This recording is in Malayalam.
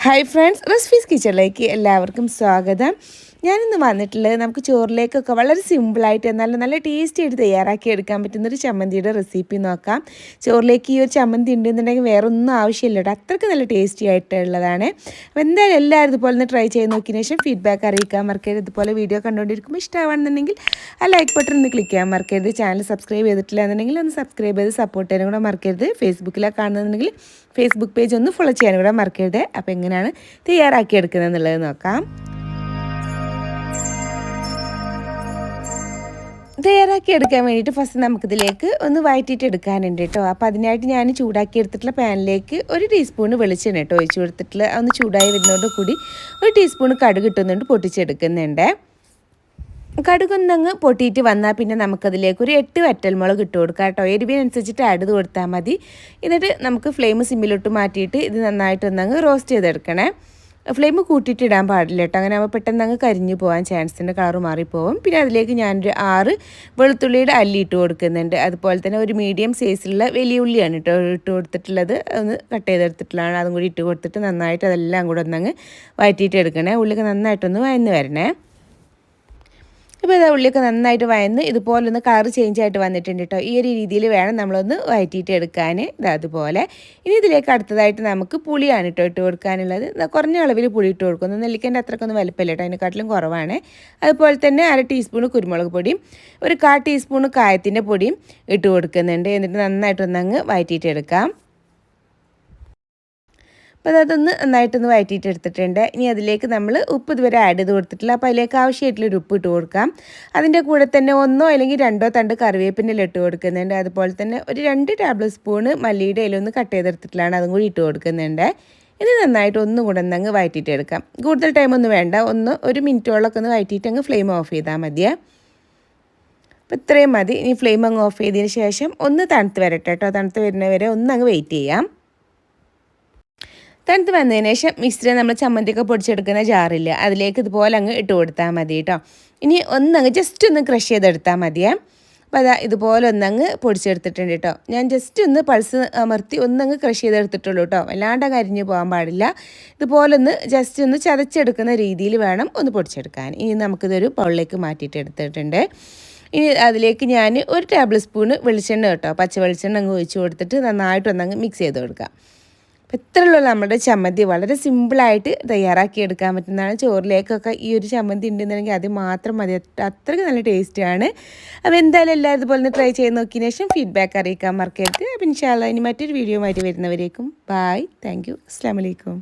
ഹായ് ഫ്രണ്ട്സ്, റെസിപ്പീസ് കിച്ചണിലേക്ക് എല്ലാവർക്കും സ്വാഗതം. ഞാനിന്ന് വന്നിട്ടുള്ളത് നമുക്ക് ചോറിലേക്കൊക്കെ വളരെ സിമ്പിളായിട്ട് എന്നാലും നല്ല ടേസ്റ്റി ആയിട്ട് തയ്യാറാക്കി എടുക്കാൻ പറ്റുന്നൊരു ചമ്മന്തിയുടെ റെസിപ്പി നോക്കാം. ചോറിലേക്ക് ഈ ഒരു ചമ്മന്തി ഉണ്ടെന്നുണ്ടെങ്കിൽ വേറെ ഒന്നും ആവശ്യമില്ല കേട്ടോ, അത്രയ്ക്ക് നല്ല ടേസ്റ്റി ആയിട്ടുള്ളതാണ്. അപ്പോൾ എന്തായാലും എല്ലാവരും ഇതുപോലെ ഒന്ന് ട്രൈ ചെയ്ത് നോക്കിയതിന് ശേഷം ഫീഡ്ബാക്ക് അറിയിക്കാൻ മറക്കരുത്. ഇതുപോലെ വീഡിയോ കണ്ടുകൊണ്ടിരിക്കുമ്പോൾ ഇഷ്ടമാണെന്നുണ്ടെങ്കിൽ ആ ലൈക്ക് ബട്ടൺ ഒന്ന് ക്ലിക്ക് ചെയ്യാൻ മറക്കരുത്. ചാനൽ സബ്സ്ക്രൈബ് ചെയ്തിട്ടില്ല എന്നുണ്ടെങ്കിൽ ഒന്ന് സബ്സ്ക്രൈബ് ചെയ്ത് സപ്പോർട്ട് ചെയ്യാനും കൂടെ മറക്കരുത്. ഫേസ്ബുക്കിലാണ് കാണുന്നുണ്ടെങ്കിൽ ഫേസ്ബുക്ക് പേജ് ഒന്ന് ഫോളോ ചെയ്യാനും കൂടെ മറക്കരുത്. അപ്പോൾ എങ്ങനെയാണ് തയ്യാറാക്കിയെടുക്കുന്നത് എന്നുള്ളത് നോക്കാം. തയ്യാറാക്കി എടുക്കാൻ വേണ്ടിയിട്ട് ഫസ്റ്റ് നമുക്കിതിലേക്ക് ഒന്ന് വഴറ്റിയിട്ട് എടുക്കാനുണ്ട് കേട്ടോ. അപ്പോൾ അതിനായിട്ട് ഞാൻ ചൂടാക്കി എടുത്തിട്ടുള്ള പാനിലേക്ക് 1 ടീസ്പൂൺ വെളിച്ചെണ്ണ കേട്ടോ ഒഴിച്ച് കൊടുത്തിട്ടുള്ള ഒന്ന് ചൂടായി വരുന്നതോട് കൂടി 1 ടീസ്പൂൺ കടുക് ഇട്ടുന്നുണ്ട് പൊട്ടിച്ചെടുക്കുന്നുണ്ട്. കടുകൊന്നങ്ങ് പൊട്ടിയിട്ട് വന്നാൽ പിന്നെ നമുക്കതിലേക്ക് ഒരു 8 വറ്റൽമുളക് ഇട്ട് കൊടുക്കാം കേട്ടോ. എരിവിനനുസരിച്ചിട്ട് ആഡ് ചെയ്ത് കൊടുത്താൽ മതി. എന്നിട്ട് നമുക്ക് ഫ്ലെയിം സിമ്മിലോട്ട് മാറ്റിയിട്ട് ഇത് നന്നായിട്ടൊന്നങ്ങ് റോസ്റ്റ് ചെയ്തെടുക്കണേ. ഫ്ലെയിം കൂട്ടിയിട്ട് ഇടാൻ പാടില്ല കേട്ടോ, അങ്ങനെ ആകുമ്പോൾ പെട്ടെന്ന് അങ്ങ് കരിഞ്ഞു പോകാൻ ചാൻസിൻ്റെ കളറ് മാറിപ്പോവും. പിന്നെ അതിലേക്ക് ഞാനൊരു 6 വെളുത്തുള്ളിയുടെ അല്ലി ഇട്ട് കൊടുക്കുന്നുണ്ട്. അതുപോലെ തന്നെ ഒരു മീഡിയം സൈസിലുള്ള വലിയ ഉള്ളിയാണ് കേട്ടോ ഇട്ട് കൊടുത്തിട്ടുള്ളത്. ഒന്ന് കട്ട് ചെയ്തെടുത്തിട്ടുള്ളതാണ്, അതും കൂടി ഇട്ട് കൊടുത്തിട്ട് നന്നായിട്ട് അതെല്ലാം കൂടെ ഒന്നങ്ങ് വഴറ്റിയിട്ട് എടുക്കണേ. ഉള്ളിയൊക്കെ നന്നായിട്ടൊന്ന് വഴന്ന് വരണേ. ഇപ്പോൾ ഇതാ ഉള്ളിയൊക്കെ നന്നായിട്ട് വഴന്ന് ഇതുപോലൊന്ന് കളർ ചേഞ്ച് ആയിട്ട് വന്നിട്ടുണ്ട് കേട്ടോ. ഈ ഒരു രീതിയിൽ വേണം നമ്മളൊന്ന് വഴറ്റിയിട്ട് എടുക്കാൻ. അതുപോലെ ഇനി ഇതിലേക്ക് അടുത്തതായിട്ട് നമുക്ക് പുളിയാണ് കേട്ടോ ഇട്ട് കൊടുക്കാനുള്ളത്. കുറഞ്ഞ അളവിൽ പുളി ഇട്ട് കൊടുക്കുന്നു. നെല്ലിക്കേൻ്റെ അത്രക്കൊന്നും വലിപ്പമില്ല കേട്ടോ, അതിനെക്കാട്ടിലും കുറവാണ്. അതുപോലെ തന്നെ 1/2 ടീസ്പൂൺ കുരുമുളക് പൊടിയും 1/4 ടീസ്പൂൺ കായത്തിൻ്റെ പൊടിയും ഇട്ട് കൊടുക്കുന്നുണ്ട്. എന്നിട്ട് നന്നായിട്ടൊന്നങ്ങ് വഴറ്റിയിട്ട് എടുക്കാം. അപ്പോൾ അതൊന്ന് നന്നായിട്ടൊന്ന് വഴറ്റിയിട്ട് എടുത്തിട്ടുണ്ട്. ഇനി അതിലേക്ക് നമ്മൾ ഉപ്പ് ഇതുവരെ ആഡ് ചെയ്ത് കൊടുത്തിട്ടില്ല, അപ്പോൾ അതിലേക്ക് ആവശ്യമായിട്ടുള്ളൊരു ഉപ്പ് ഇട്ട് കൊടുക്കാം. അതിൻ്റെ കൂടെ തന്നെ 1 അല്ലെങ്കിൽ 2 തണ്ട് കറിവേപ്പിൻ്റെ ഇട്ട് കൊടുക്കുന്നുണ്ട്. അതുപോലെ തന്നെ ഒരു 2 ടേബിൾ സ്പൂൺ മല്ലിയുടെ ഇലയൊന്ന് കട്ട് ചെയ്തെടുത്തിട്ടുള്ളതാണ്, അതും കൂടി ഇട്ട് കൊടുക്കുന്നുണ്ട്. ഇത് നന്നായിട്ട് ഒന്നും കൂടെ ഒന്നങ്ങ് വഴറ്റിയിട്ട് എടുക്കാം. കൂടുതൽ ടൈമൊന്നും വേണ്ട, 1 മിനിറ്റോളമൊക്കെ ഒന്ന് വഴറ്റിയിട്ട് അങ്ങ് ഫ്ലെയിം ഓഫ് ചെയ്താൽ മതിയേ. അപ്പോൾ ഇത്രയും മതി. ഇനി ഫ്ലെയിം അങ്ങ് ഓഫ് ചെയ്തതിന് ശേഷം ഒന്ന് തണുത്ത് വരട്ടെ കേട്ടോ. തണുത്ത് വരുന്നവരെ ഒന്നങ്ങ് വെയിറ്റ് ചെയ്യാം. തണുത്ത് വന്നതിന് ശേഷം മിക്സിയിൽ നമ്മൾ ചമ്മന്തിയൊക്കെ പൊടിച്ചെടുക്കുന്ന ജാറില്ല, അതിലേക്ക് ഇതുപോലെ അങ്ങ് ഇട്ട് കൊടുത്താൽ മതി കേട്ടോ. ഇനി ഒന്നങ്ങ് ജസ്റ്റ് ഒന്ന് ക്രഷ് ചെയ്തെടുത്താൽ മതിയേ. അപ്പോൾ അതാ ഇതുപോലെ ഒന്നങ്ങ് പൊടിച്ചെടുത്തിട്ടുണ്ട് കേട്ടോ. ഞാൻ ജസ്റ്റ് ഒന്ന് പൾസ് അമർത്തി ഒന്നങ്ങ് ക്രഷ് ചെയ്തെടുത്തിട്ടുള്ളൂ കേട്ടോ, അല്ലാണ്ട് കരിഞ്ഞു പോകാൻ പാടില്ല. ഇതുപോലൊന്ന് ജസ്റ്റ് ഒന്ന് ചതച്ചെടുക്കുന്ന രീതിയിൽ വേണം ഒന്ന് പൊടിച്ചെടുക്കാൻ. ഇനി നമുക്കിതൊരു ബൗളിലേക്ക് മാറ്റിയിട്ട് എടുത്തിട്ടുണ്ട്. ഇനി അതിലേക്ക് ഞാൻ 1 ടേബിൾ സ്പൂൺ വെളിച്ചെണ്ണ കേട്ടോ, പച്ച വെളിച്ചെണ്ണ അങ്ങ് ഒഴിച്ച് കൊടുത്തിട്ട് നന്നായിട്ടൊന്നങ്ങ് മിക്സ് ചെയ്ത് കൊടുക്കാം. അപ്പോൾ ഇത്രയുള്ള നമ്മുടെ ചമ്മന്തി വളരെ സിമ്പിളായിട്ട് തയ്യാറാക്കി എടുക്കാൻ പറ്റുന്നതാണ്. ചോറിലേക്കൊക്കെ ഈ ഒരു ചമ്മന്തി ഉണ്ടെന്നുണ്ടെങ്കിൽ അത് മാത്രം മതി, അത്രയ്ക്ക് നല്ല ടേസ്റ്റാണ്. അപ്പോൾ എന്തായാലും എല്ലാവരും ഇതുപോലെ ഒന്ന് ട്രൈ ചെയ്ത് നോക്കിയതിന് ശേഷം ഫീഡ്ബാക്ക് അറിയിക്കാൻ മറക്കരുത്. അപ്പോൾ ഇൻഷാ അല്ലാഹ് ഇനി മറ്റൊരു വീഡിയോ ആയിട്ട് വരുന്നവരേക്കും ബായ്, താങ്ക് യു, അസ്സലാമു അലൈക്കും.